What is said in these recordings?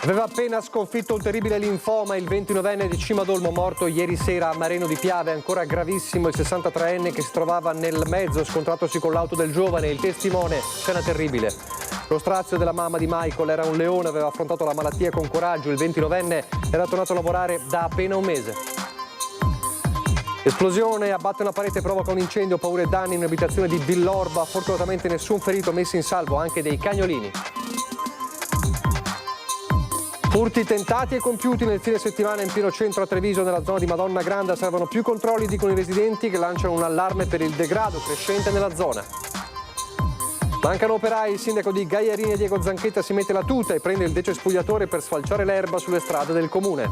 Aveva appena sconfitto un terribile linfoma il 29enne di Cimadolmo, morto ieri sera a Mareno di Piave. Ancora gravissimo il 63enne che si trovava nel mezzo, scontratosi con l'auto del giovane. Il testimone, scena terribile. Lo strazio della mamma di Michael era un leone, aveva affrontato la malattia con coraggio. Il 29enne era tornato a lavorare da appena un mese. Esplosione, abbatte una parete e provoca un incendio, paure e danni in un'abitazione di Villorba. Fortunatamente nessun ferito, messi in salvo anche dei cagnolini. Furti tentati e compiuti nel fine settimana in pieno centro a Treviso, nella zona di Madonna Granda. Servono più controlli, dicono i residenti, che lanciano un allarme per il degrado crescente nella zona. Mancano operai, il sindaco di Gaiarini Diego Zanchetta si mette la tuta e prende il decespugliatore per sfalciare l'erba sulle strade del comune.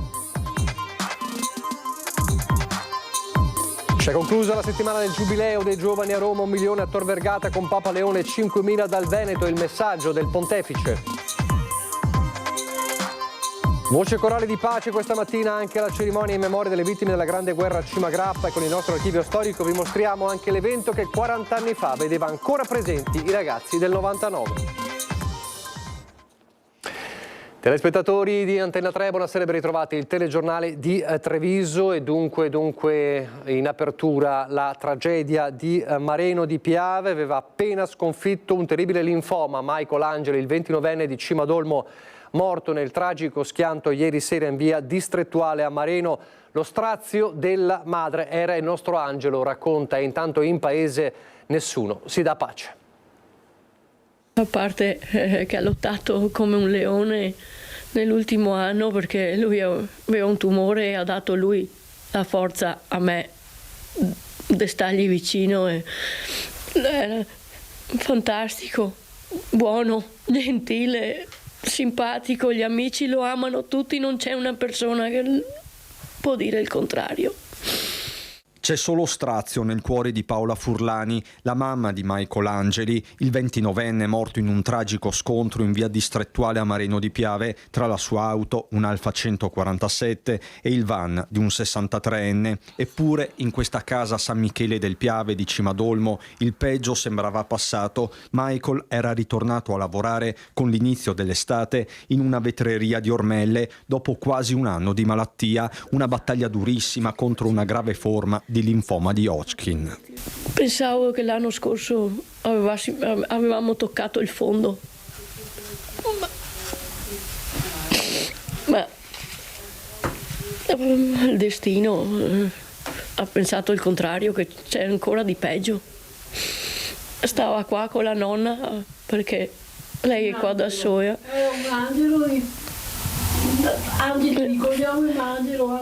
Si è conclusa la settimana del Giubileo dei giovani a Roma, 1 milione a Tor Vergata con Papa Leone, 5.000 dal Veneto, il messaggio del pontefice. Voce corale di pace questa mattina anche alla cerimonia in memoria delle vittime della grande guerra a Cimagrappa, e con il nostro archivio storico vi mostriamo anche l'evento che 40 anni fa vedeva ancora presenti i ragazzi del 99. Telespettatori di Antenna 3, buonasera e ben ritrovati. Il telegiornale di Treviso e dunque in apertura la tragedia di Mareno di Piave. Aveva appena sconfitto un terribile linfoma Michael Angeli, il 29enne di Cimadolmo, morto nel tragico schianto ieri sera in via distrettuale a Mareno. Lo strazio della madre era il nostro Angelo, racconta, e intanto in paese nessuno si dà pace. A parte che ha lottato come un leone nell'ultimo anno, perché lui aveva un tumore e ha dato lui la forza a me di stargli vicino. Era fantastico, buono, gentile, simpatico, gli amici lo amano tutti, non c'è una persona che può dire il contrario. C'è solo strazio nel cuore di Paola Furlani, la mamma di Michael Angeli, il 29enne morto in un tragico scontro in via distrettuale a Mareno di Piave tra la sua auto, un Alfa 147, e il van di un 63enne. Eppure in questa casa San Michele del Piave di Cimadolmo il peggio sembrava passato. Michael era ritornato a lavorare con l'inizio dell'estate in una vetreria di Ormelle dopo quasi un anno di malattia, una battaglia durissima contro una grave forma di linfoma di Hodgkin. Pensavo che l'anno scorso avevamo toccato il fondo, ma il destino ha pensato il contrario, che c'è ancora di peggio. Stava qua con la nonna perché lei è qua da sola. È un angelo.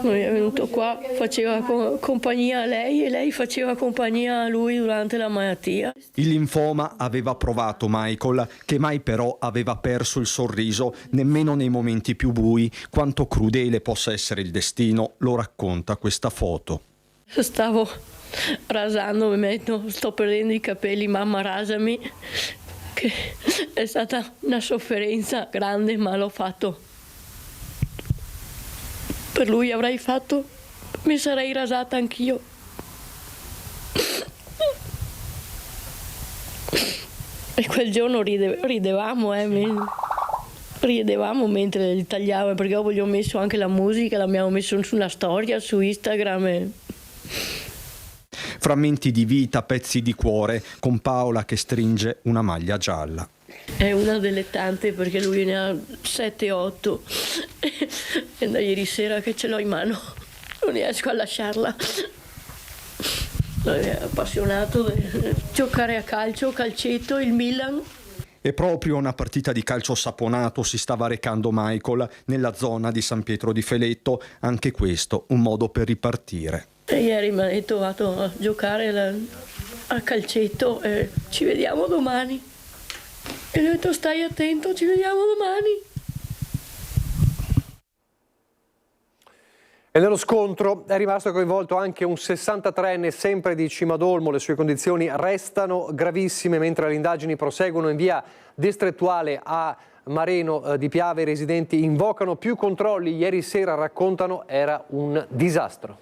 Lui è venuto qua, faceva compagnia a lei e lei faceva compagnia a lui durante la malattia. Il linfoma aveva provato Michael, che mai però aveva perso il sorriso nemmeno nei momenti più bui. Quanto crudele possa essere il destino lo racconta questa foto. Stavo rasando, sto perdendo i capelli, mamma rasami, che è stata una sofferenza grande, ma l'ho fatto. Per lui avrei fatto, mi sarei rasata anch'io. E quel giorno ridevamo mentre li tagliavo, perché dopo gli ho messo anche la musica, l'abbiamo messo su una storia su Instagram. Frammenti di vita, pezzi di cuore, con Paola che stringe una maglia gialla. È una delle tante, perché lui ne ha 7-8 e da ieri sera che ce l'ho in mano non riesco a lasciarla. Lui è appassionato di giocare a calcio, calcetto, il Milan. E proprio una partita di calcio saponato si stava recando Michael nella zona di San Pietro di Feletto, anche questo un modo per ripartire. E ieri mi ha detto vado a giocare a calcetto e ci vediamo domani. E gli ho detto stai attento, ci vediamo domani. E nello scontro è rimasto coinvolto anche un 63enne sempre di Cimadolmo. Le sue condizioni restano gravissime mentre le indagini proseguono in via distrettuale a Mareno di Piave. I residenti invocano più controlli. Ieri sera, raccontano, era un disastro.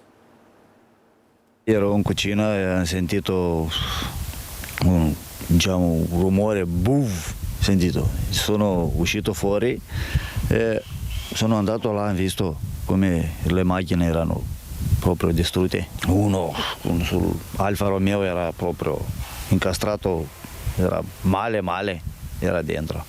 Ero in cucina e ho sentito un rumore, buff, sentito. Sono uscito fuori e sono andato là e ho visto come le macchine erano proprio distrutte. Uno sull'Alfa Romeo era proprio incastrato, era male, era dentro.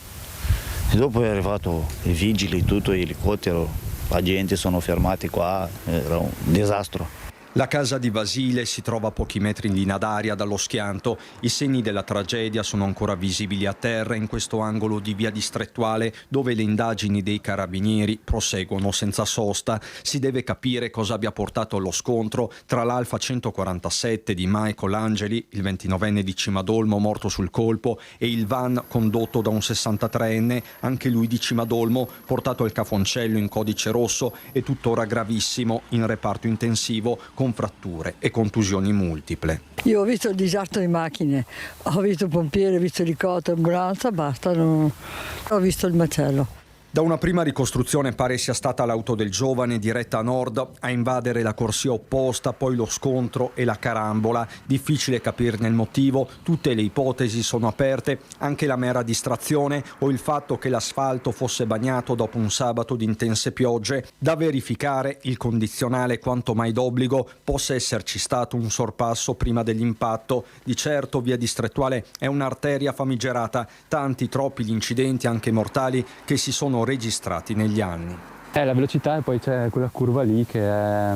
E dopo è arrivato i vigili, tutto l'elicottero, la gente sono fermati qua, era un disastro. La casa di Basile si trova a pochi metri in linea d'aria dallo schianto. I segni della tragedia sono ancora visibili a terra in questo angolo di via Distrettuale dove le indagini dei carabinieri proseguono senza sosta. Si deve capire cosa abbia portato allo scontro tra l'Alfa 147 di Michael Angeli, il 29enne di Cimadolmo morto sul colpo, e il van condotto da un 63enne, anche lui di Cimadolmo, portato al Cafoncello in codice rosso e tuttora gravissimo in reparto intensivo con fratture e contusioni multiple. Io ho visto il disastro di macchine, ho visto pompieri, ho visto elicottero, ambulanza, basta, ho visto il macello. Da una prima ricostruzione pare sia stata l'auto del giovane diretta a nord a invadere la corsia opposta, poi lo scontro e la carambola. Difficile capirne il motivo, tutte le ipotesi sono aperte, anche la mera distrazione o il fatto che l'asfalto fosse bagnato dopo un sabato di intense piogge. Da verificare il condizionale quanto mai d'obbligo, possa esserci stato un sorpasso prima dell'impatto. Di certo via Distrettuale è un'arteria famigerata, tanti troppi gli incidenti anche mortali che si sono registrati negli anni. La velocità e poi c'è quella curva lì che è,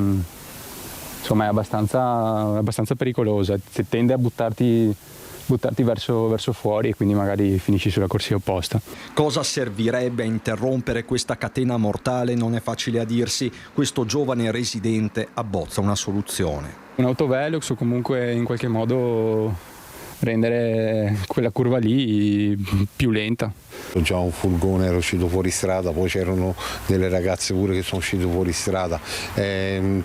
insomma, è abbastanza pericolosa, tende a buttarti verso fuori e quindi magari finisci sulla corsia opposta. Cosa servirebbe a interrompere questa catena mortale non è facile a dirsi. Questo giovane residente abbozza una soluzione. Un autovelox o comunque in qualche modo rendere quella curva lì più lenta. Già un furgone era uscito fuori strada, poi c'erano delle ragazze pure che sono uscite fuori strada,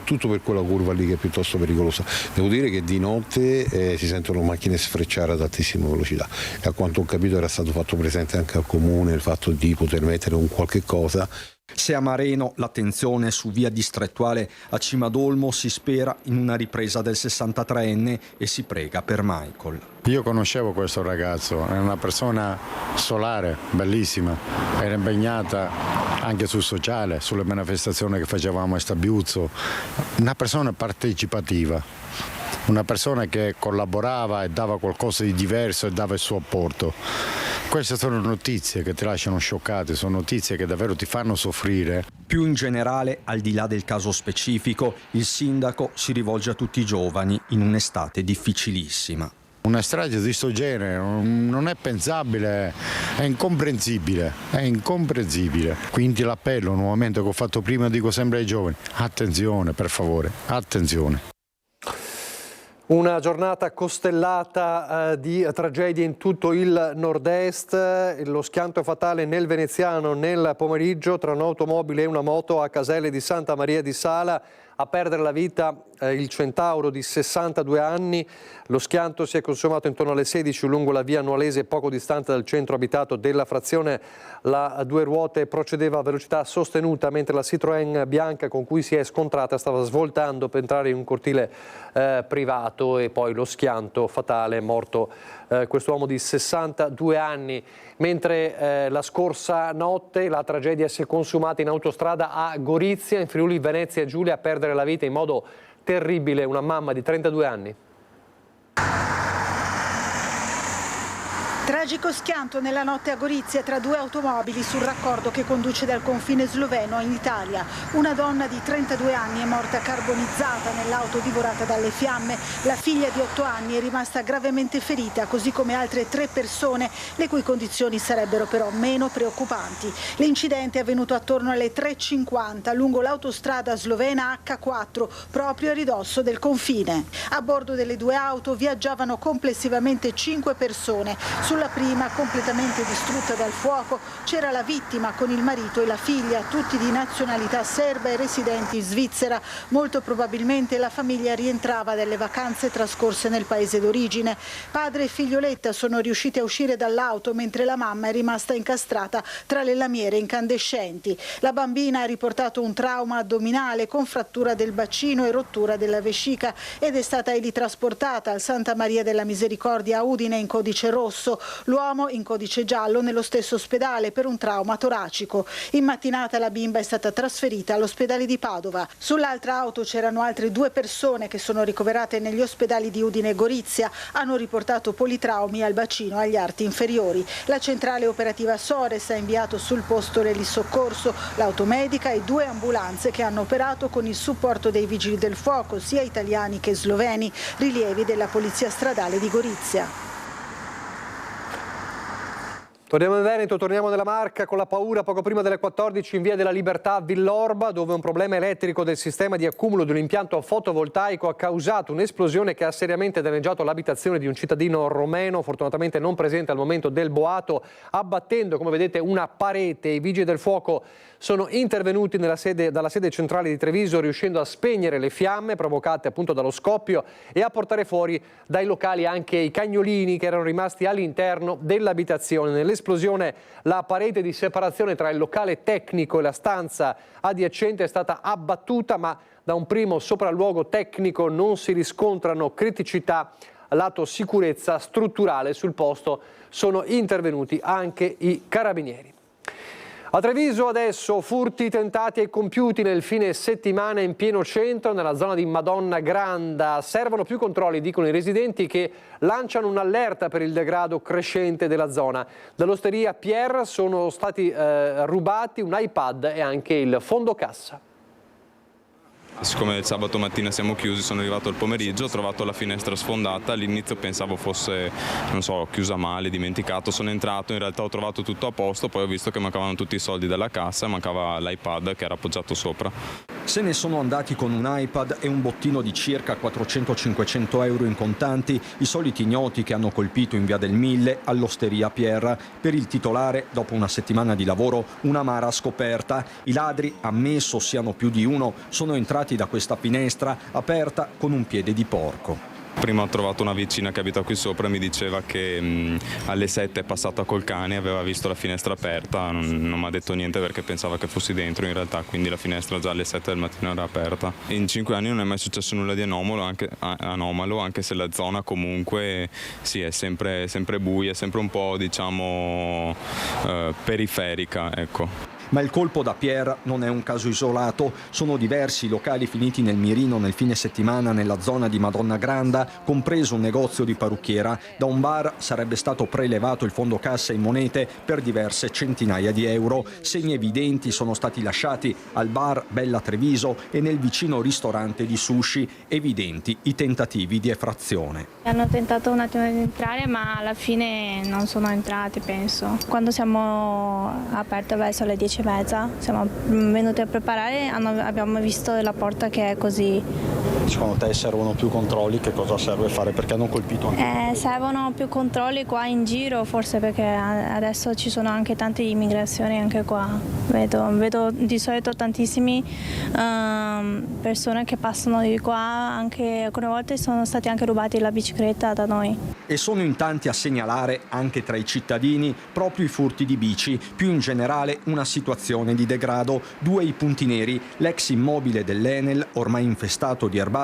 tutto per quella curva lì che è piuttosto pericolosa. Devo dire che di notte si sentono macchine sfrecciare ad altissima velocità e a quanto ho capito era stato fatto presente anche al comune il fatto di poter mettere un qualche cosa. Se a Mareno l'attenzione su via Distrettuale, a Cimadolmo si spera in una ripresa del 63enne e si prega per Michael. Io conoscevo questo ragazzo, è una persona solare, bellissima, era impegnata anche sul sociale, sulle manifestazioni che facevamo a Stabiuzzo, una persona partecipativa. Una persona che collaborava e dava qualcosa di diverso e dava il suo apporto. Queste sono notizie che ti lasciano scioccate, sono notizie che davvero ti fanno soffrire. Più in generale, al di là del caso specifico, il sindaco si rivolge a tutti i giovani in un'estate difficilissima. Una strage di questo genere non è pensabile, è incomprensibile, Quindi l'appello nuovamente che ho fatto prima dico sempre ai giovani, attenzione per favore, attenzione. Una giornata costellata di tragedie in tutto il nord-est, lo schianto fatale nel Veneziano nel pomeriggio tra un'automobile e una moto a Caselle di Santa Maria di Sala. A perdere la vita il centauro di 62 anni. Lo schianto si è consumato intorno alle 16 lungo la via Annualese, poco distante dal centro abitato della frazione. La due ruote procedeva a velocità sostenuta mentre la Citroën bianca con cui si è scontrata stava svoltando per entrare in un cortile privato e poi lo schianto fatale, è morto quest'uomo di 62 anni. Mentre la scorsa notte la tragedia si è consumata in autostrada a Gorizia, in Friuli Venezia Giulia, a perdere la vita in modo terribile una mamma di 32 anni. Tragico schianto nella notte a Gorizia tra due automobili sul raccordo che conduce dal confine sloveno in Italia. Una donna di 32 anni è morta carbonizzata nell'auto divorata dalle fiamme. La figlia di 8 anni è rimasta gravemente ferita, così come altre 3 persone, le cui condizioni sarebbero però meno preoccupanti. L'incidente è avvenuto attorno alle 3:50 lungo l'autostrada slovena H4, proprio a ridosso del confine. A bordo delle due auto viaggiavano complessivamente 5 persone. Sulla prima, completamente distrutta dal fuoco, c'era la vittima con il marito e la figlia, tutti di nazionalità serba e residenti in Svizzera. Molto probabilmente la famiglia rientrava dalle vacanze trascorse nel paese d'origine. Padre e figlioletta sono riusciti a uscire dall'auto mentre la mamma è rimasta incastrata tra le lamiere incandescenti. La bambina ha riportato un trauma addominale con frattura del bacino e rottura della vescica ed è stata elitrasportata al Santa Maria della Misericordia a Udine in codice rosso. L'uomo in codice giallo nello stesso ospedale per un trauma toracico. In mattinata la bimba è stata trasferita all'ospedale di Padova. Sull'altra auto c'erano altre 2 persone che sono ricoverate negli ospedali di Udine e Gorizia. Hanno riportato politraumi al bacino e agli arti inferiori. La centrale operativa Sores ha inviato sul posto l'elisoccorso, l'automedica e 2 ambulanze che hanno operato con il supporto dei vigili del fuoco, sia italiani che sloveni, rilievi della Polizia Stradale di Gorizia. Torniamo in Veneto, torniamo nella Marca con la paura poco prima delle 14 in via della Libertà a Villorba, dove un problema elettrico del sistema di accumulo di un impianto fotovoltaico ha causato un'esplosione che ha seriamente danneggiato l'abitazione di un cittadino romeno, fortunatamente non presente al momento del boato, abbattendo, come vedete, una parete. I vigili del fuoco sono intervenuti dalla sede centrale di Treviso, riuscendo a spegnere le fiamme provocate appunto dallo scoppio e a portare fuori dai locali anche i cagnolini che erano rimasti all'interno dell'abitazione. Nell'esplosione la parete di separazione tra il locale tecnico e la stanza adiacente è stata abbattuta, ma da un primo sopralluogo tecnico non si riscontrano criticità lato sicurezza strutturale. Sul posto sono intervenuti anche i carabinieri. A Treviso adesso furti tentati e compiuti nel fine settimana in pieno centro, nella zona di Madonna Granda. Servono più controlli, dicono i residenti, che lanciano un'allerta per il degrado crescente della zona. Dall'osteria Pierre sono stati rubati un iPad e anche il fondo cassa. Siccome il sabato mattina siamo chiusi, sono arrivato al pomeriggio, ho trovato la finestra sfondata, all'inizio pensavo fosse, non so, chiusa male, dimenticato, sono entrato, in realtà ho trovato tutto a posto, poi ho visto che mancavano tutti i soldi della cassa e mancava l'iPad che era appoggiato sopra. Se ne sono andati con un iPad e un bottino di circa 400-500 euro in contanti, i soliti ignoti che hanno colpito in via del Mille all'osteria Pierre. Per il titolare, dopo una settimana di lavoro, un'amara scoperta. I ladri, ammesso siano più di uno, sono entrati da questa finestra aperta con un piede di porco. Prima ho trovato una vicina che abita qui sopra e mi diceva che alle 7 è passata col cane, aveva visto la finestra aperta, non mi ha detto niente perché pensava che fossi dentro in realtà, quindi la finestra già alle 7 del mattino era aperta. In 5 anni non è mai successo nulla di anomalo, anche se la zona comunque sì, è sempre buia, è sempre un po', diciamo, periferica, ecco. Ma il colpo da Pierre non è un caso isolato, sono diversi i locali finiti nel mirino nel fine settimana nella zona di Madonna Granda, compreso un negozio di parrucchiera. Da un bar sarebbe stato prelevato il fondo cassa in monete per diverse centinaia di euro. Segni evidenti sono stati lasciati al bar Bella Treviso e nel vicino ristorante di sushi, evidenti i tentativi di effrazione. Hanno tentato un attimo di entrare, ma alla fine non sono entrati, penso. Quando siamo aperti verso le 10:30 siamo venuti a preparare, abbiamo visto la porta che è così. Secondo te servono più controlli? Che cosa serve fare? Perché hanno colpito anche? Servono più controlli qua in giro, forse perché adesso ci sono anche tante immigrazioni anche qua. Vedo di solito tantissimi persone che passano di qua, anche alcune volte sono stati anche rubati la bicicletta da noi. E sono in tanti a segnalare, anche tra i cittadini, proprio i furti di bici, più in generale una situazione di degrado. 2 i punti neri, l'ex immobile dell'Enel, ormai infestato di erbacce,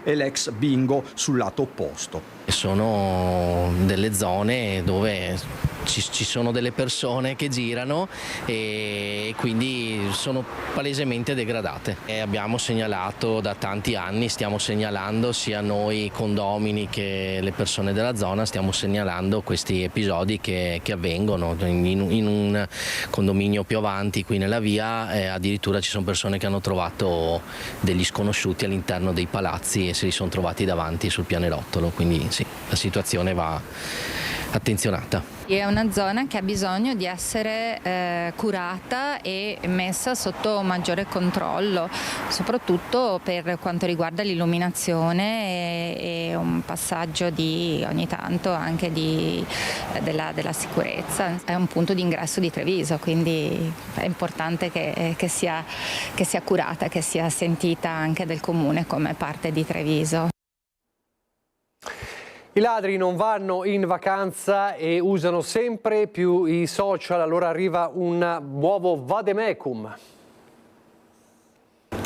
e l'ex bingo sul lato opposto. Sono delle zone dove ci sono delle persone che girano e quindi sono palesemente degradate. E abbiamo segnalato da tanti anni, stiamo segnalando sia noi condomini che le persone della zona, stiamo segnalando questi episodi che avvengono. In un condominio più avanti qui nella via addirittura ci sono persone che hanno trovato degli sconosciuti all'interno dei palazzi e se li sono trovati davanti sul pianerottolo, quindi sì, la situazione va attenzionata. È una zona che ha bisogno di essere curata e messa sotto maggiore controllo, soprattutto per quanto riguarda l'illuminazione e un passaggio di ogni tanto anche della sicurezza. È un punto di ingresso di Treviso, quindi è importante che sia curata, che sia sentita anche del comune come parte di Treviso. I ladri non vanno in vacanza e usano sempre più i social, allora arriva un nuovo vademecum.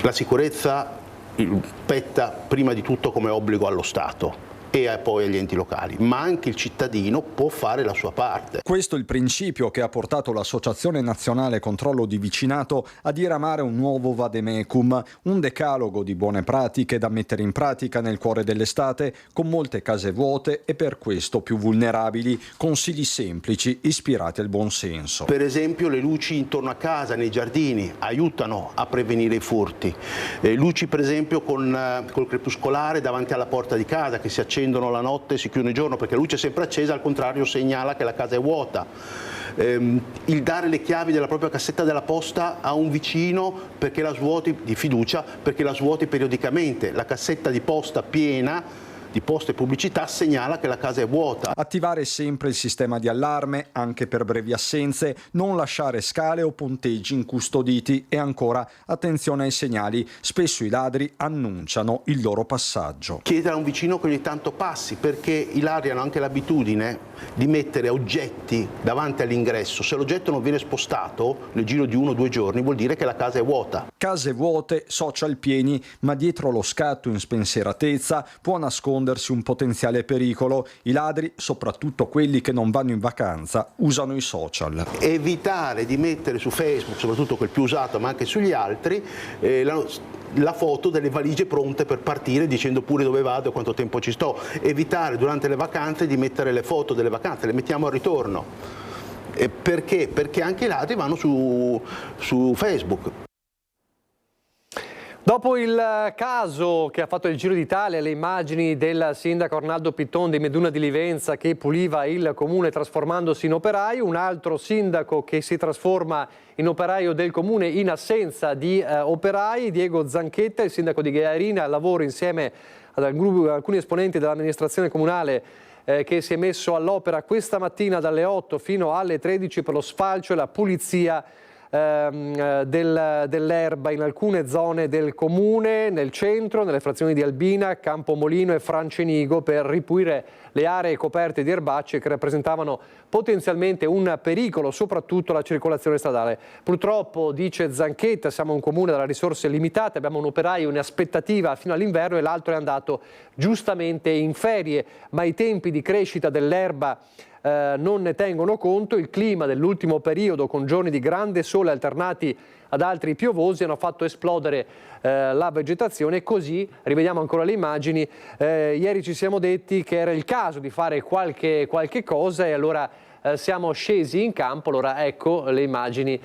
La sicurezza spetta prima di tutto come obbligo allo Stato e poi agli enti locali, ma anche il cittadino può fare la sua parte. Questo è il principio che ha portato l'Associazione Nazionale Controllo di Vicinato a diramare un nuovo vademecum, un decalogo di buone pratiche da mettere in pratica nel cuore dell'estate, con molte case vuote e per questo più vulnerabili, consigli semplici ispirati al buon senso. Per esempio le luci intorno a casa, nei giardini, aiutano a prevenire i furti. Luci per esempio col crepuscolare davanti alla porta di casa, che si accendono la notte e si chiudono il giorno, perché la luce è sempre accesa, al contrario segnala che la casa è vuota. Il dare le chiavi della propria cassetta della posta a un vicino perché la svuoti, di fiducia, perché la svuoti periodicamente. La cassetta di posta piena di posta e pubblicità segnala che la casa è vuota. Attivare sempre il sistema di allarme anche per brevi assenze, non lasciare scale o ponteggi incustoditi e ancora attenzione ai segnali, spesso i ladri annunciano il loro passaggio. Chiedere a un vicino che ogni tanto passi, perché i ladri hanno anche l'abitudine di mettere oggetti davanti all'ingresso. Se l'oggetto non viene spostato nel giro di 1 o 2 giorni vuol dire che la casa è vuota. Case vuote, social pieni, ma dietro lo scatto in spensieratezza può nascondersi un potenziale pericolo. I ladri, soprattutto quelli che non vanno in vacanza, usano i social. Evitare di mettere su Facebook, soprattutto quel più usato, ma anche sugli altri, la foto delle valigie pronte per partire dicendo pure dove vado e quanto tempo ci sto. Evitare durante le vacanze di mettere le foto delle vacanze, le mettiamo al ritorno. Perché? Perché anche i ladri vanno su Facebook. Dopo il caso che ha fatto il Giro d'Italia, le immagini del sindaco Arnaldo Pitton di Meduna di Livenza che puliva il comune trasformandosi in operaio, un altro sindaco che si trasforma in operaio del comune in assenza di operai, Diego Zanchetta, il sindaco di Gaiarina, al lavoro insieme ad alcuni esponenti dell'amministrazione comunale che si è messo all'opera questa mattina dalle 8 fino alle 13 per lo sfalcio e la pulizia dell'erba in alcune zone del comune, nel centro, nelle frazioni di Albina, Campomolino e Francenigo, per ripulire le aree coperte di erbacce che rappresentavano potenzialmente un pericolo, soprattutto la circolazione stradale. Purtroppo, dice Zanchetta, siamo un comune dalle risorse limitate, abbiamo un operaio in aspettativa fino all'inverno e l'altro è andato giustamente in ferie, ma i tempi di crescita dell'erba non ne tengono conto. Il clima dell'ultimo periodo, con giorni di grande sole alternati ad altri piovosi, hanno fatto esplodere la vegetazione e così, rivediamo ancora le immagini, ieri ci siamo detti che era il caso di fare qualche cosa e allora siamo scesi in campo. Allora ecco le immagini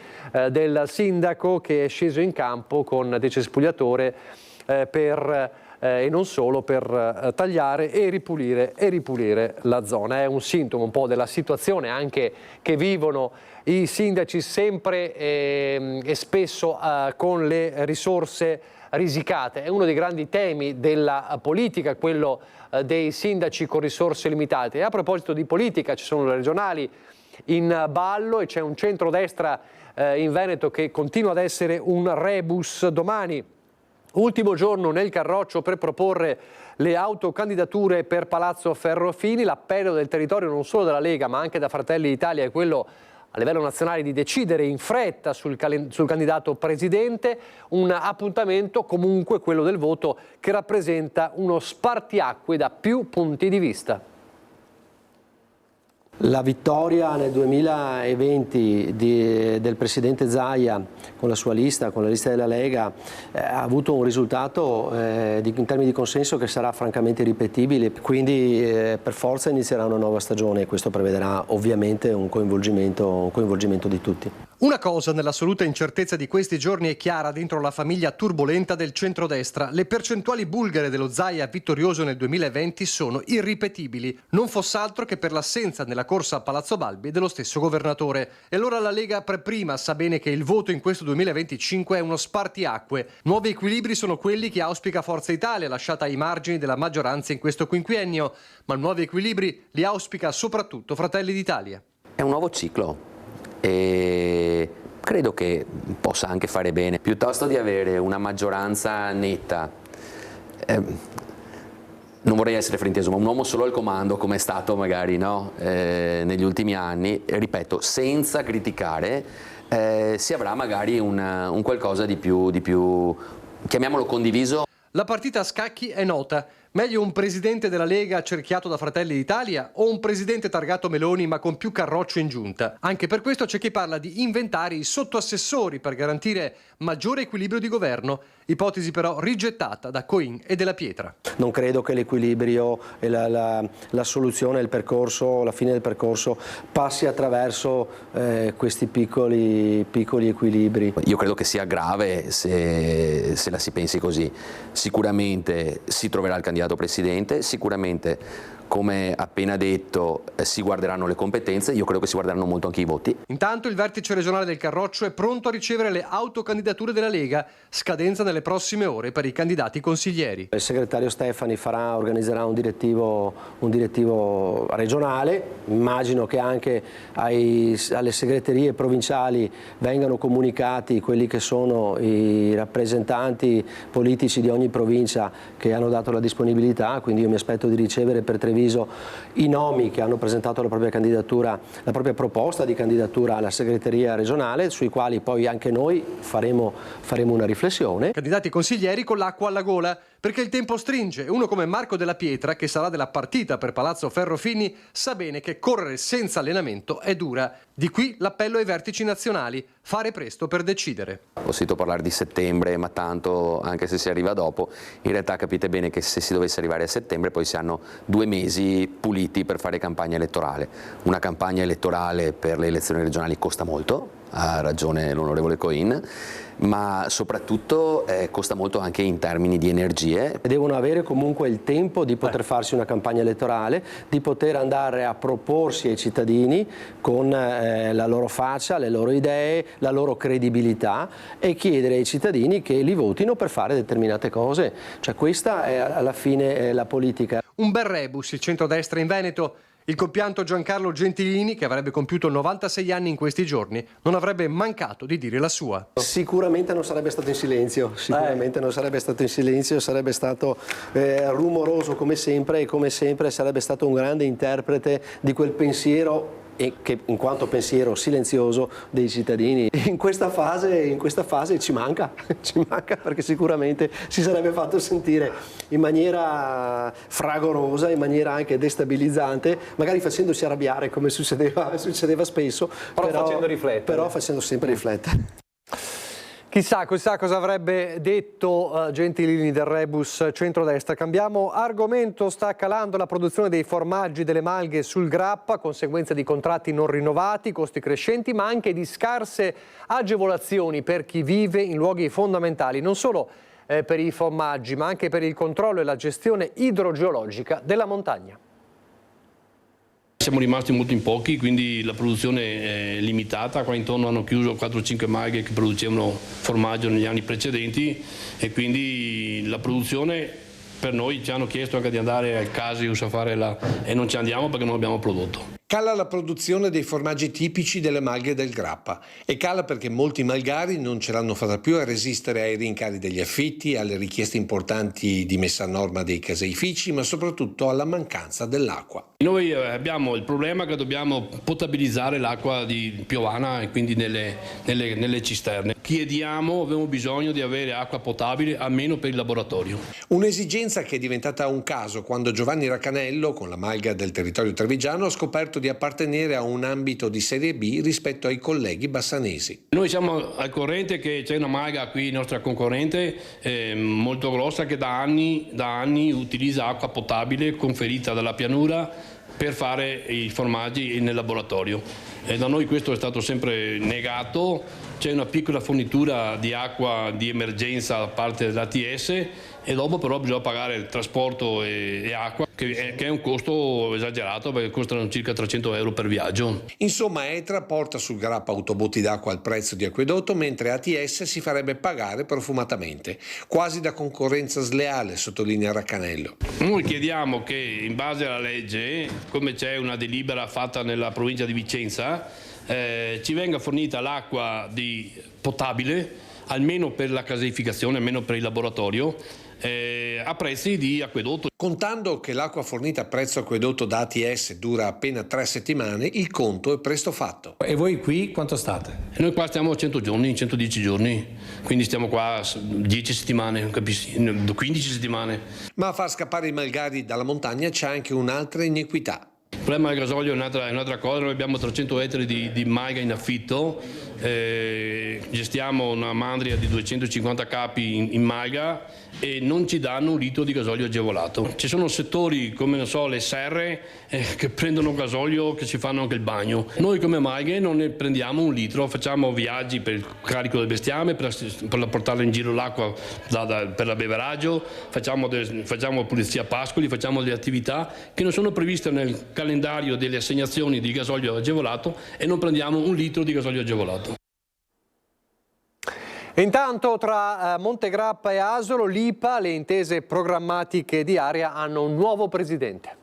del sindaco che è sceso in campo con decespugliatore e non solo, per tagliare e ripulire la zona. È un sintomo un po' della situazione anche che vivono i sindaci sempre e spesso con le risorse risicate. È uno dei grandi temi della politica, quello dei sindaci con risorse limitate. E a proposito di politica, ci sono le regionali in ballo e c'è un centrodestra in Veneto che continua ad essere un rebus. Domani, ultimo giorno nel Carroccio per proporre le autocandidature per Palazzo Ferrofini. L'appello del territorio, non solo della Lega ma anche da Fratelli d'Italia, è quello a livello nazionale di decidere in fretta sul candidato presidente. Un appuntamento, comunque, quello del voto, che rappresenta uno spartiacque da più punti di vista. La vittoria nel 2020 del presidente Zaia con la sua lista, con la lista della Lega, ha avuto un risultato in termini di consenso che sarà francamente irripetibile, quindi per forza inizierà una nuova stagione e questo prevederà ovviamente un coinvolgimento di tutti. Una cosa nell'assoluta incertezza di questi giorni è chiara dentro la famiglia turbolenta del centrodestra. Le percentuali bulgare dello Zaia vittorioso nel 2020 sono irripetibili, non fosse altro che per l'assenza nella corsa a Palazzo Balbi dello stesso governatore. E allora la Lega per prima sa bene che il voto in questo 2025 è uno spartiacque. Nuovi equilibri sono quelli che auspica Forza Italia, lasciata ai margini della maggioranza in questo quinquennio, ma nuovi equilibri li auspica soprattutto Fratelli d'Italia. È un nuovo ciclo e credo che possa anche fare bene, piuttosto di avere una maggioranza netta. Non vorrei essere frainteso, ma un uomo solo al comando, come è stato magari negli ultimi anni, ripeto, senza criticare, si avrà magari un qualcosa di più, chiamiamolo condiviso. La partita a scacchi è nota. Meglio un presidente della Lega accerchiato da Fratelli d'Italia o un presidente targato Meloni ma con più carroccio in giunta? Anche per questo c'è chi parla di inventare i sottoassessori per garantire maggiore equilibrio di governo, ipotesi però rigettata da Coin e Della Pietra. Non credo che l'equilibrio e la soluzione, il percorso, la fine del percorso passi attraverso questi piccoli equilibri. Io credo che sia grave se la si pensi così. Sicuramente si troverà il candidato presidente, sicuramente, come appena detto, si guarderanno le competenze, io credo che si guarderanno molto anche i voti. Intanto il vertice regionale del Carroccio è pronto a ricevere le autocandidature della Lega, scadenza nelle prossime ore per i candidati consiglieri. Il segretario Stefani organizzerà un direttivo regionale, immagino che anche alle segreterie provinciali vengano comunicati quelli che sono i rappresentanti politici di ogni provincia che hanno dato la disponibilità, quindi io mi aspetto di ricevere per Treviso i nomi che hanno presentato la propria candidatura, la propria proposta di candidatura alla segreteria regionale, sui quali poi anche noi faremo una riflessione. Candidati consiglieri con l'acqua alla gola, perché il tempo stringe. Uno come Marco Della Pietra, che sarà della partita per Palazzo Ferrofini, sa bene che correre senza allenamento è dura. Di qui l'appello ai vertici nazionali, fare presto per decidere. Ho sentito parlare di settembre, ma tanto anche se si arriva dopo, in realtà capite bene che se si dovesse arrivare a settembre poi si hanno 2 mesi puliti per fare campagna elettorale. Una campagna elettorale per le elezioni regionali costa molto, ha ragione l'onorevole Coin, ma soprattutto costa molto anche in termini di energie. Devono avere comunque il tempo di poter farsi una campagna elettorale, di poter andare a proporsi ai cittadini con la loro faccia, le loro idee, la loro credibilità e chiedere ai cittadini che li votino per fare determinate cose. Cioè questa è alla fine la politica. Un bel rebus il centrodestra in Veneto. Il compianto Giancarlo Gentilini, che avrebbe compiuto 96 anni in questi giorni, non avrebbe mancato di dire la sua. Sicuramente non sarebbe stato in silenzio, non sarebbe stato in silenzio, sarebbe stato rumoroso come sempre e come sempre sarebbe stato un grande interprete di quel pensiero e che in quanto pensiero silenzioso dei cittadini. In questa fase ci manca perché sicuramente si sarebbe fatto sentire in maniera fragorosa, in maniera anche destabilizzante, magari facendosi arrabbiare come succedeva spesso, però facendo sempre riflettere. Chissà cosa avrebbe detto Gentilini del rebus centrodestra. Cambiamo argomento, sta calando la produzione dei formaggi delle malghe sul Grappa, conseguenza di contratti non rinnovati, costi crescenti, ma anche di scarse agevolazioni per chi vive in luoghi fondamentali, non solo per i formaggi, ma anche per il controllo e la gestione idrogeologica della montagna. Siamo rimasti molto in pochi, quindi la produzione è limitata. Qua intorno hanno chiuso 4-5 malghe che producevano formaggio negli anni precedenti e quindi la produzione, per noi ci hanno chiesto anche di andare al Casius a fare e non ci andiamo perché non abbiamo prodotto. Cala la produzione dei formaggi tipici delle malghe del Grappa e cala perché molti malgari non ce l'hanno fatta più a resistere ai rincari degli affitti, alle richieste importanti di messa a norma dei caseifici, ma soprattutto alla mancanza dell'acqua. Noi abbiamo il problema che dobbiamo potabilizzare l'acqua di Piovana e quindi nelle cisterne. Abbiamo bisogno di avere acqua potabile almeno per il laboratorio. Un'esigenza che è diventata un caso quando Giovanni Racanello, con la malga del territorio trevigiano, ha scoperto di appartenere a un ambito di serie B rispetto ai colleghi bassanesi. Noi siamo al corrente che c'è una malga qui, nostra concorrente, molto grossa, che da anni utilizza acqua potabile conferita dalla pianura per fare i formaggi nel laboratorio. E da noi questo è stato sempre negato, c'è una piccola fornitura di acqua di emergenza da parte dell'ATS e dopo però bisogna pagare il trasporto e acqua, che è un costo esagerato perché costano circa 300 euro per viaggio. Insomma, Etra porta sul Grappa autobotti d'acqua al prezzo di acquedotto, mentre ATS si farebbe pagare profumatamente, quasi da concorrenza sleale, sottolinea Raccanello. Noi chiediamo che in base alla legge, come c'è una delibera fatta nella provincia di Vicenza, ci venga fornita l'acqua potabile almeno per la caseificazione, almeno per il laboratorio, a prezzi di acquedotto. Contando che l'acqua fornita a prezzo acquedotto da ATS dura appena 3 settimane, il conto è presto fatto. E voi qui quanto state? Noi qua stiamo 100 giorni, 110 giorni, quindi stiamo qua 10 settimane, 15 settimane. Ma a far scappare i malgari dalla montagna c'è anche un'altra inequità. Il problema del gasolio è un'altra cosa. Noi abbiamo 300 ettari di malga in affitto, gestiamo una mandria di 250 capi in malga e non ci danno un litro di gasolio agevolato. Ci sono settori come non so, le serre che prendono gasolio, che ci fanno anche il bagno. Noi come malghe non ne prendiamo un litro, facciamo viaggi per il carico del bestiame, per portare in giro l'acqua per l'abbeveraggio, facciamo pulizia a pascoli, facciamo delle attività che non sono previste nel calendario delle assegnazioni di gasolio agevolato e non prendiamo un litro di gasolio agevolato. Intanto tra Montegrappa e Asolo, l'IPA, le intese programmatiche di area hanno un nuovo presidente.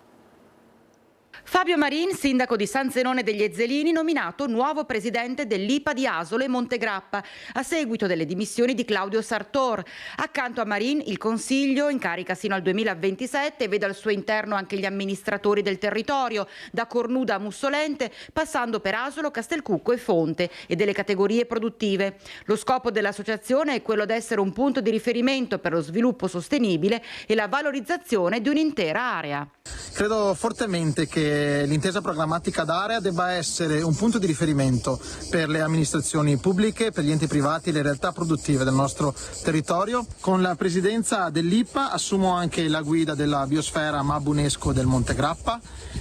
Fabio Marin, sindaco di San Zenone degli Ezzelini, nominato nuovo presidente dell'IPA di Asolo e Montegrappa, a seguito delle dimissioni di Claudio Sartor. Accanto a Marin, il Consiglio, in carica sino al 2027, vede al suo interno anche gli amministratori del territorio, da Cornuda a Mussolente, passando per Asolo, Castelcucco e Fonte, e delle categorie produttive. Lo scopo dell'associazione è quello di essere un punto di riferimento per lo sviluppo sostenibile e la valorizzazione di un'intera area. Credo fortemente che l'intesa programmatica d'area debba essere un punto di riferimento per le amministrazioni pubbliche, per gli enti privati e le realtà produttive del nostro territorio. Con la presidenza dell'IPA assumo anche la guida della biosfera MAB UNESCO del Montegrappa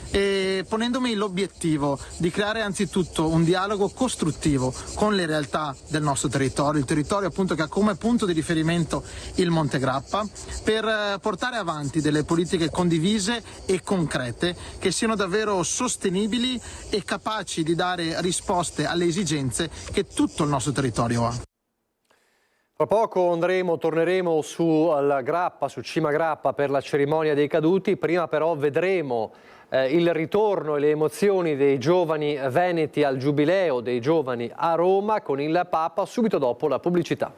e ponendomi l'obiettivo di creare anzitutto un dialogo costruttivo con le realtà del nostro territorio, il territorio appunto che ha come punto di riferimento il Montegrappa, per portare avanti delle politiche condivise e concrete che siano davvero sostenibili e capaci di dare risposte alle esigenze che tutto il nostro territorio ha. Tra poco torneremo su Grappa, su Cima Grappa per la cerimonia dei caduti, prima però vedremo il ritorno e le emozioni dei giovani veneti al Giubileo dei giovani a Roma con il Papa subito dopo la pubblicità.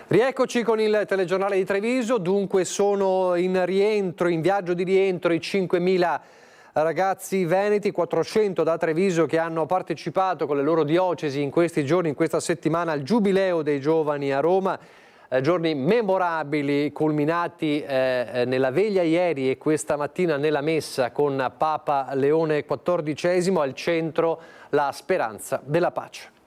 Rieccoci con il telegiornale di Treviso. Dunque sono in viaggio di rientro i 5.000 ragazzi veneti, 400 da Treviso, che hanno partecipato con le loro diocesi in questi giorni, in questa settimana, al Giubileo dei giovani a Roma. Giorni memorabili, culminati nella veglia ieri e questa mattina nella messa con Papa Leone XIV, al centro la speranza della pace.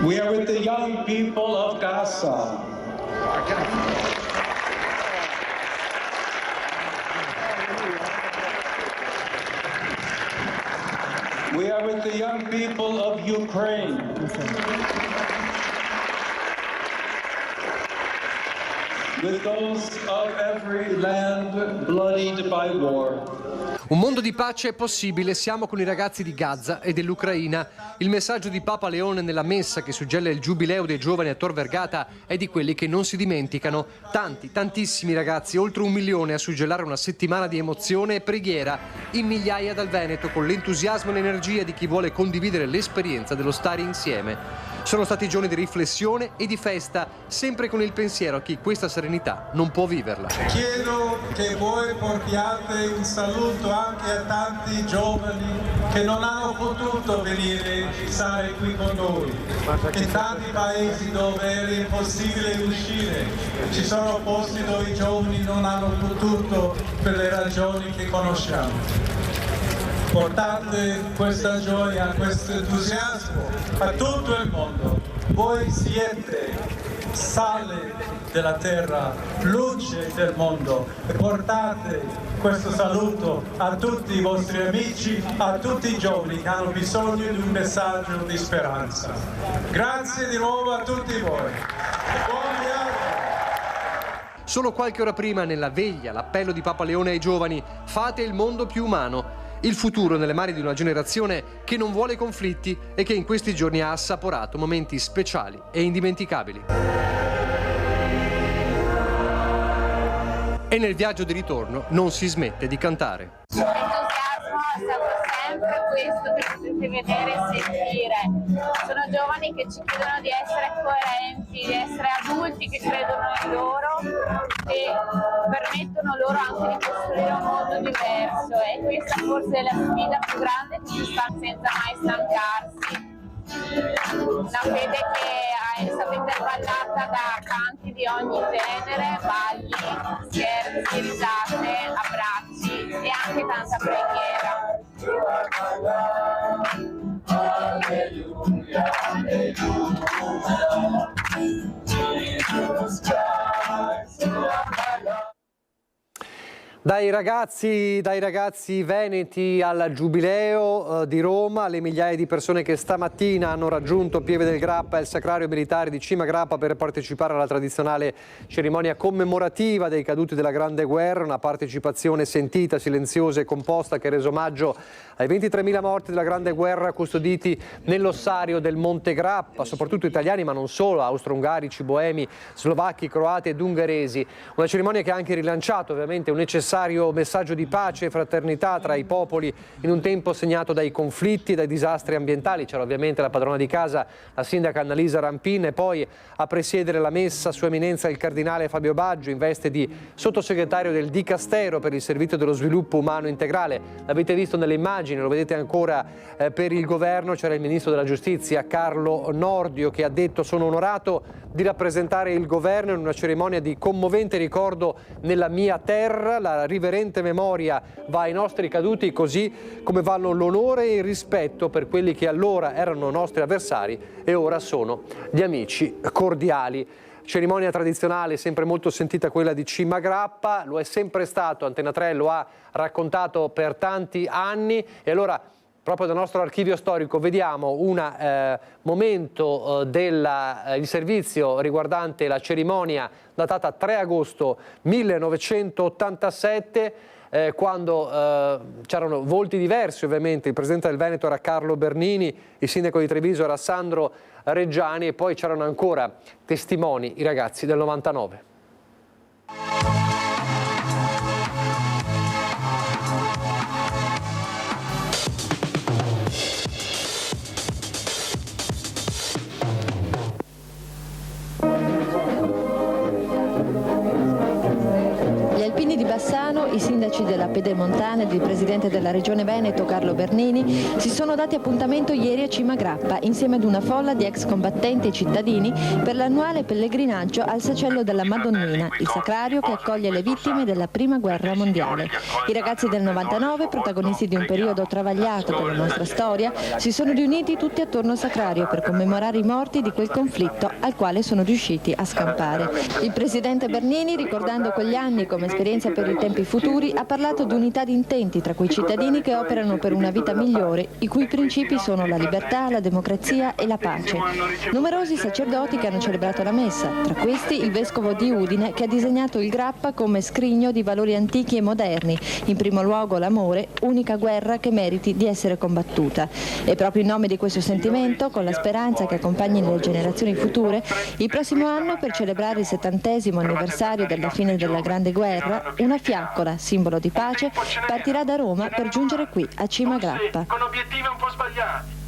We are with the young people of Gaza. We are with the young people of Ukraine. With those of every land bloodied by war. Un mondo di pace è possibile, siamo con i ragazzi di Gaza e dell'Ucraina. Il messaggio di Papa Leone nella messa che suggella il Giubileo dei giovani a Tor Vergata è di quelli che non si dimenticano. Tantissimi ragazzi, oltre 1 milione, a suggellare una settimana di emozione e preghiera in migliaia dal Veneto, con l'entusiasmo e l'energia di chi vuole condividere l'esperienza dello stare insieme. Sono stati giorni di riflessione e di festa, sempre con il pensiero a chi questa serenità non può viverla. Chiedo che voi portiate un saluto anche a tanti giovani che non hanno potuto venire e stare qui con noi. In tanti paesi dove era impossibile uscire, ci sono posti dove i giovani non hanno potuto per le ragioni che conosciamo. Portate questa gioia, questo entusiasmo a tutto il mondo. Voi siete sale della terra, luce del mondo, e portate questo saluto a tutti i vostri amici, a tutti i giovani che hanno bisogno di un messaggio di speranza. Grazie di nuovo a tutti voi. Buon viaggio! Solo qualche ora prima, nella veglia, l'appello di Papa Leone ai giovani: fate il mondo più umano. Il futuro nelle mani di una generazione che non vuole conflitti e che in questi giorni ha assaporato momenti speciali e indimenticabili. E nel viaggio di ritorno non si smette di cantare. L'entusiasmo è stato sempre questo che potete vedere e sentire. Sono giovani che ci chiedono di essere coerenti, di essere adulti che credono in loro e permettono loro anche di costruire un mondo diverso, e questa forse è la sfida più grande che ci sta senza mai stancarsi. Una fede che è stata intervallata da canti di ogni genere, balli, scherzi, risate, abbracci e anche tanta preghiera. Dai ragazzi veneti al Giubileo di Roma, le migliaia di persone che stamattina hanno raggiunto Pieve del Grappa e il Sacrario Militare di Cima Grappa per partecipare alla tradizionale cerimonia commemorativa dei caduti della Grande Guerra, una partecipazione sentita, silenziosa e composta che ha reso omaggio ai 23.000 morti della Grande Guerra custoditi nell'ossario del Monte Grappa, soprattutto italiani ma non solo, austro-ungarici, boemi, slovacchi, croati ed ungheresi. Una cerimonia che ha anche rilanciato ovviamente un necessario messaggio di pace e fraternità tra i popoli in un tempo segnato dai conflitti e dai disastri ambientali. C'era ovviamente la padrona di casa, la sindaca Annalisa Rampin, e poi a presiedere la messa Sua Eminenza il Cardinale Fabio Baggio in veste di sottosegretario del Dicastero per il Servizio dello Sviluppo Umano Integrale. L'avete visto nelle immagini, lo vedete ancora per il governo. C'era il Ministro della Giustizia Carlo Nordio che ha detto: sono onorato di rappresentare il governo in una cerimonia di commovente ricordo nella mia terra. La riverente memoria va ai nostri caduti, così come vanno l'onore e il rispetto per quelli che allora erano nostri avversari e ora sono gli amici cordiali. Cerimonia tradizionale sempre molto sentita, quella di Cima Grappa, lo è sempre stato, Antena 3 lo ha raccontato per tanti anni, e allora proprio dal nostro archivio storico vediamo un momento del servizio riguardante la cerimonia datata 3 agosto 1987, quando c'erano volti diversi ovviamente. Il presidente del Veneto era Carlo Bernini, il sindaco di Treviso era Sandro Reggiani e poi c'erano ancora testimoni, i ragazzi del 99. Gli alpini di Bassano, i sindaci della Pedemontana ed il presidente della regione Veneto Carlo Bernini si sono dati appuntamento ieri a Cima Grappa insieme ad una folla di ex combattenti e cittadini per l'annuale pellegrinaggio al Sacello della Madonnina, il sacrario che accoglie le vittime della Prima Guerra Mondiale. I ragazzi del 99, protagonisti di un periodo travagliato della nostra storia, si sono riuniti tutti attorno al sacrario per commemorare i morti di quel conflitto al quale sono riusciti a scampare. Il presidente Bernini, ricordando quegli anni come esperienza per i tempi futuri, ha parlato di unità di intenti tra quei cittadini che operano per una vita migliore, i cui principi sono la libertà, la democrazia e la pace. Numerosi sacerdoti che hanno celebrato la messa, tra questi il vescovo di Udine che ha disegnato il Grappa come scrigno di valori antichi e moderni, in primo luogo l'amore, unica guerra che meriti di essere combattuta. E proprio in nome di questo sentimento, con la speranza che accompagni le generazioni future, il prossimo anno, per celebrare il 70° anniversario della fine della Grande Guerra, una fiaccola, simbolo di pace, partirà da Roma per giungere qui a Cima Grappa. Con obiettivi un po' sbagliati.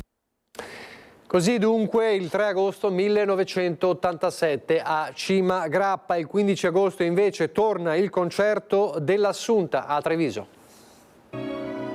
Così dunque il 3 agosto 1987 a Cima Grappa. Il 15 agosto invece torna il concerto dell'Assunta a Treviso.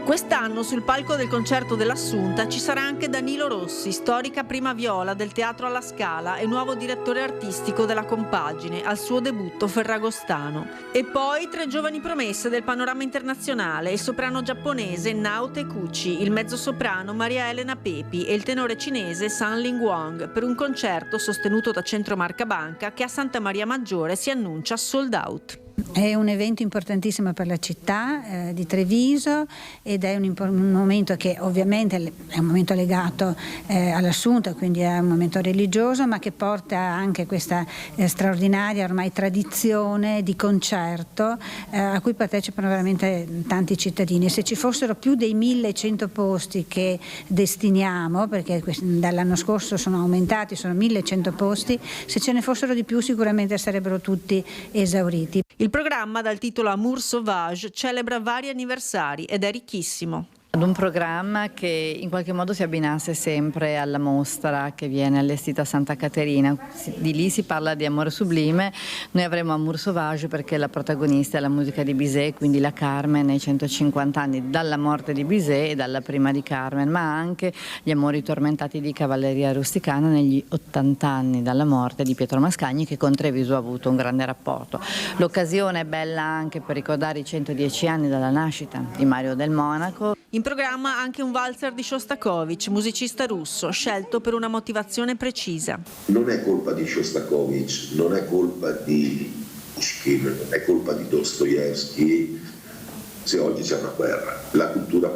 Quest'anno sul palco del concerto dell'Assunta ci sarà anche Danilo Rossi, storica prima viola del Teatro alla Scala e nuovo direttore artistico della Compagine, al suo debutto ferragostano. E poi 3 giovani promesse del panorama internazionale, il soprano giapponese Nao Tekuchi, il mezzosoprano Maria Elena Pepi e il tenore cinese San Ling Wang, per un concerto sostenuto da Centro Marca Banca che a Santa Maria Maggiore si annuncia sold out. È un evento importantissimo per la città di Treviso ed è un momento che ovviamente è un momento legato all'Assunta, quindi è un momento religioso, ma che porta anche questa straordinaria ormai tradizione di concerto a cui partecipano veramente tanti cittadini. Se ci fossero più dei 1100 posti che destiniamo, perché dall'anno scorso sono aumentati, sono 1100 posti, se ce ne fossero di più sicuramente sarebbero tutti esauriti. Il programma dal titolo Amour Sauvage celebra vari anniversari ed è ricchissimo. Ad un programma che in qualche modo si abbinasse sempre alla mostra che viene allestita a Santa Caterina. Di lì si parla di amore sublime, noi avremo Amour Sauvage perché la protagonista è la musica di Bizet, quindi la Carmen nei 150 anni dalla morte di Bizet e dalla prima di Carmen, ma anche gli amori tormentati di Cavalleria Rusticana negli 80 anni dalla morte di Pietro Mascagni, che con Treviso ha avuto un grande rapporto. L'occasione è bella anche per ricordare i 110 anni dalla nascita di Mario del Monaco. In programma anche un valzer di Shostakovich, musicista russo, scelto per una motivazione precisa. Non è colpa di Shostakovich, non è colpa di Pushkin, non è colpa di Dostoevsky se oggi c'è una guerra. La cultura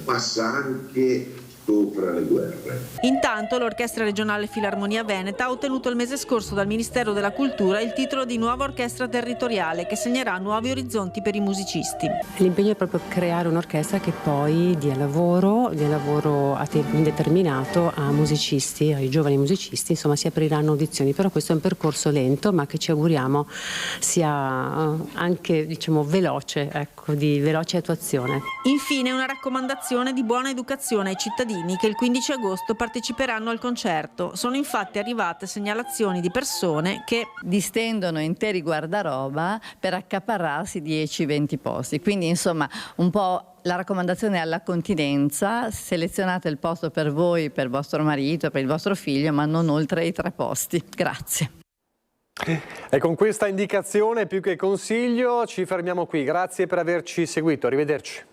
passa anche sopra le guerre. Intanto l'Orchestra Regionale Filarmonia Veneta ha ottenuto il mese scorso dal Ministero della Cultura il titolo di nuova orchestra territoriale che segnerà nuovi orizzonti per i musicisti. L'impegno è proprio creare un'orchestra che poi dia lavoro a tempo indeterminato a musicisti, ai giovani musicisti, insomma si apriranno audizioni, però questo è un percorso lento ma che ci auguriamo sia anche veloce, di veloce attuazione. Infine una raccomandazione di buona educazione ai cittadini che il 15 agosto parteciperanno al concerto. Sono infatti arrivate segnalazioni di persone che distendono interi guardaroba per accaparrarsi 10-20 posti. Quindi insomma un po' la raccomandazione è alla continenza: selezionate il posto per voi, per vostro marito, per il vostro figlio, ma non oltre i 3 posti. Grazie. E con questa indicazione più che consiglio ci fermiamo qui. Grazie per averci seguito. Arrivederci.